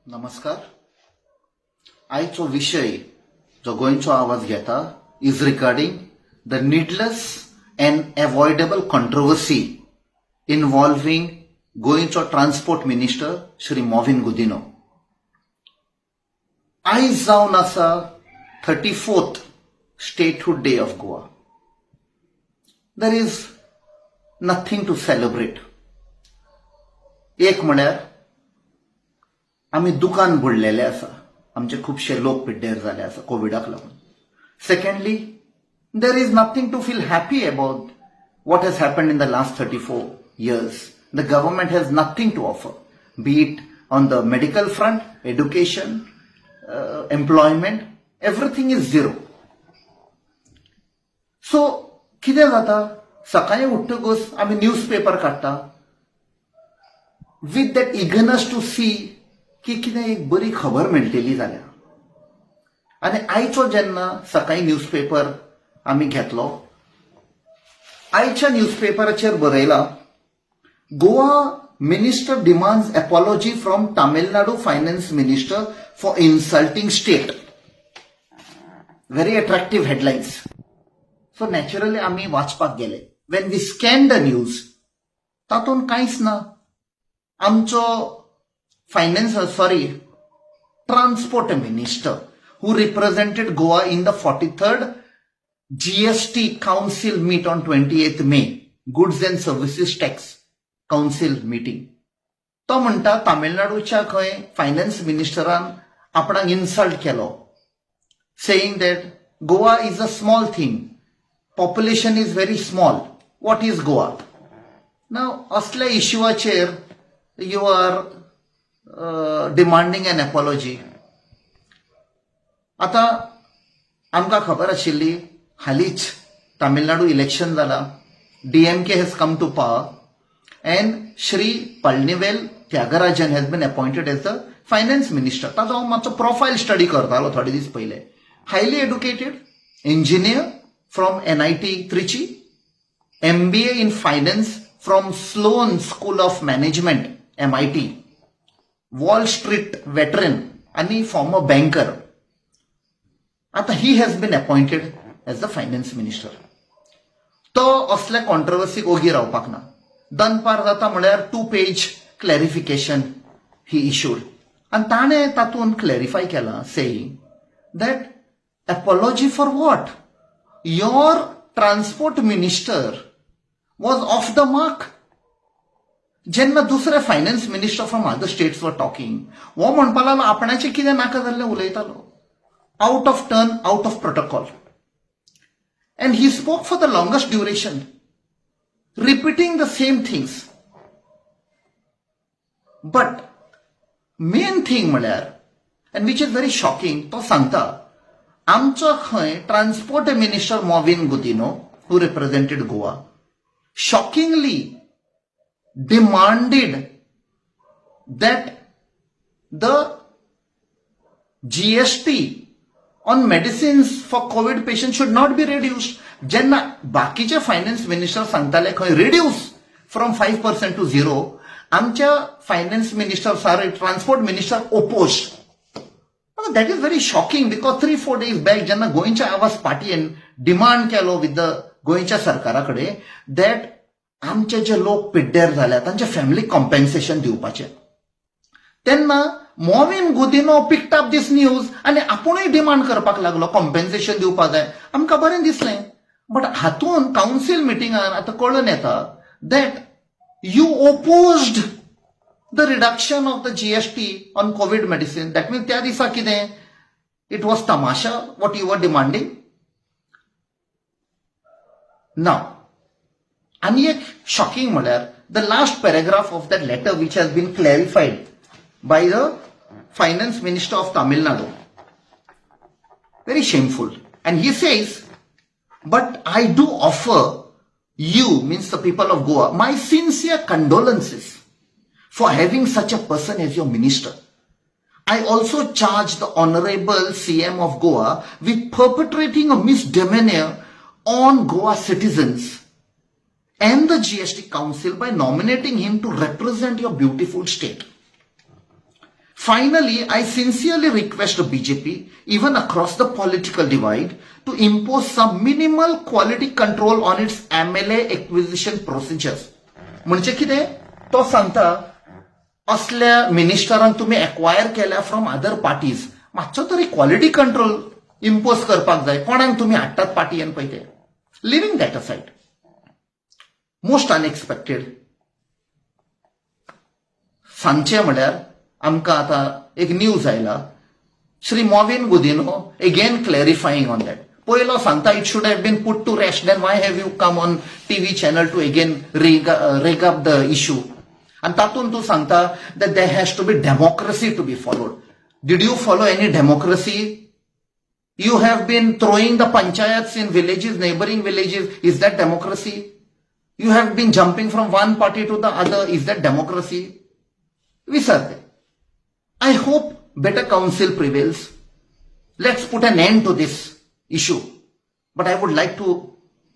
नमस्कार. आयचो विषय जो गोंयचो आवाज घेता is regarding the needless and avoidable controversy involving गोंयचो ट्रान्सपोर्ट मिनिस्टर श्री मॉविन गुदिनो. आयज जावन आसा 34th statehood day of Goa. There is nothing to celebrate. एक म्हळ्यार आम्ही दुकान बुडलेले आसा, आमचे खुबशे लोक पिड्डेर जाले आसा कोविडाक लागून. Secondly, there is nothing to feel happy about what has happened in the last 34 years. The government has nothing to offer, be it on the medical front, education, employment, everything is zero. So, कितें जाता, सकाळी उठतकच आमी newspaper काडटा with that eagerness to see की कितें एक बरी खबर मेळटली जाल्यार. आनी आयचो जेन्ना सकाळी न्यूजपेपर आमी घेतलो, आयच्या न्यूजपेपराचेर बरयला, Goa minister demands apology from Tamil Nadu finance minister for insulting state. Very attractive headlines. So naturally आमी वाचपाक गेले. When we scan the news, तातूंत कांयच ना. आमचो transport minister who represented Goa in the 43rd GST Council meet on 28th May, Goods and Services Tax Council meeting. तो म्हणटा तामिळनाडूच्या खंय फायनान्स मिनिस्टरान आपणाक insult Kelo, saying that Goa is a small thing, population is very small, what is Goa? Now असल्या इश्यूआचेर you are demanding an apology. आता आमकां खबर आशिल्ली हालींच तामिळनाडू इलेक्शन जाला, DMK has come to power and Shri Palnivel Tyagarajan has been appointed as the finance minister. ताचो हांव मातसो प्रोफायल स्टडी करतालो थोडे दीस पयले. Highly educated engineer from NIT Trichy, MBA in finance from Sloan School of Management MIT, Wall Street veteran आणि former banker. आता he has been appointed as the finance minister. तो असल्या कॉन्ट्रोवर्सीक ओगी रावपाक ना. दनपार जाता म्हळ्यार 2-page क्लॅरिफिकेशन ही इश्यूड. आणि ताणे तातूंत क्लॅरिफाय केला, saying that apology for what? Your transport minister was off the mark. जेन्ना दुसरे finance minister from other states were talking, वो म्हणपा लागलो आपणाचे कितें नाका जाल्लें उलयतालो, out of turn, out of protocol. And he spoke for the longest duration, repeating the same things. But main thing म्हळ्यार, and which is very shocking, तो सांगता आमचो खंय transport minister Mauvin Godinho who represented Goa shockingly demanded that the GST on medicines for COVID patients should not be reduced. जेन्ना बाकीचे finance minister सांगताले खंय reduce from 5% to 0, आमच्या finance minister sorry transport minister opposed. That is very shocking, because 3-4 days back जेन्ना गोंयच्या आवाज पार्टीन demand केलो विथ द गोंयच्या सरकाराकडे दॅट आमचे जे लोक पिड्डेर जाल्या तांचे फॅमिली कॉम्पेन्सेशन दिवपाचें, तेन्ना Mauvin Godinho picked up this news आनी आपुणूय डिमांड करपाक लागलो कॉम्पेन्सेशन दिवपाक जाय. आमकां बरें दिसलें. बट हातूंत कावन्सील मिटिंगान आतां कळून येता that you opposed the reduction of the GST on covid medicine. That means त्या दिसा कितें, इट वॉज तमाशा what you were demanding. Now आणि एक शॉकिंग म्हळ्यार the last paragraph of that letter which has been clarified by the finance minister of Tamil Nadu. Very shameful. And he says, but I do offer you, means the people of Goa, my sincere condolences for having such a person as your minister. I also charge the Honorable CM of Goa with perpetrating a misdemeanor on Goa citizens and the GST Council by nominating him to represent your beautiful state. Finally, I sincerely request BJP, even across the political divide, to impose some minimal quality control on its MLA acquisition procedures. म्हणजे कितें तो सांगता असल्या मिनिस्टरांक तुम्ही acquire केल्या from other parties मातसो तरी quality control impose करपाक जाय. कोणाक तुम्ही हाडटात पार्टीयन पळय ते. Leaving that aside, most unexpected सांगचे म्हळ्यार आमकां आतां एक न्यूज आयला. Shri Mauvin Godinho again clarifying on that. पयलो सांगता it should have been put to rest, then why have you come on TV channel to again rake up the issue. आणि तातूंत तूं सांगता that there has to be democracy to be followed. Did you follow any democracy? You have been throwing the panchayats in villages, neighboring villages. Is that democracy? You have been jumping from one party to the other. Is that democracy? Visarte. I hope better counsel prevails. Let's put an end to this issue. But I would like to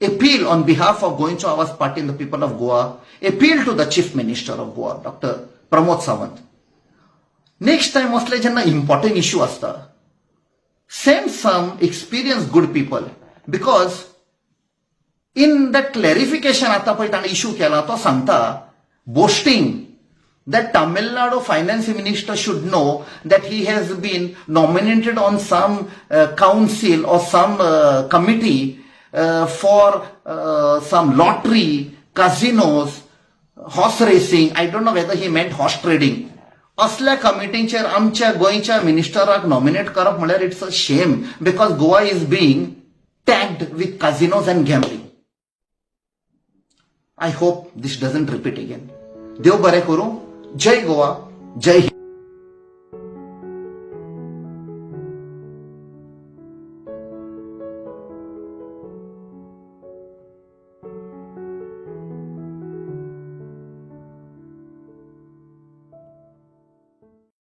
appeal on behalf of Goin Chawaz Party and the people of Goa, appeal to the Chief Minister of Goa, Dr. Pramod Sawant. Next time असले जेन्ना important issue असता, send some experienced good people, because in that clarification आता पळय ताणें issue केला तो सांगता boasting that Tamil Nadu finance minister should know that he has been nominated on some council or some committee for some lottery, casinos, horse racing. I don't know whether he meant horse trading. असल्या कमिटीचेर आमच्या गोंयच्या मिनिस्टराक nominate करप म्हळ्यार it's a shame, because Goa is being tagged with casinos and gambling. I hope this doesn't repeat again. देव बरें करूं. जय गोवा, जय हिंद.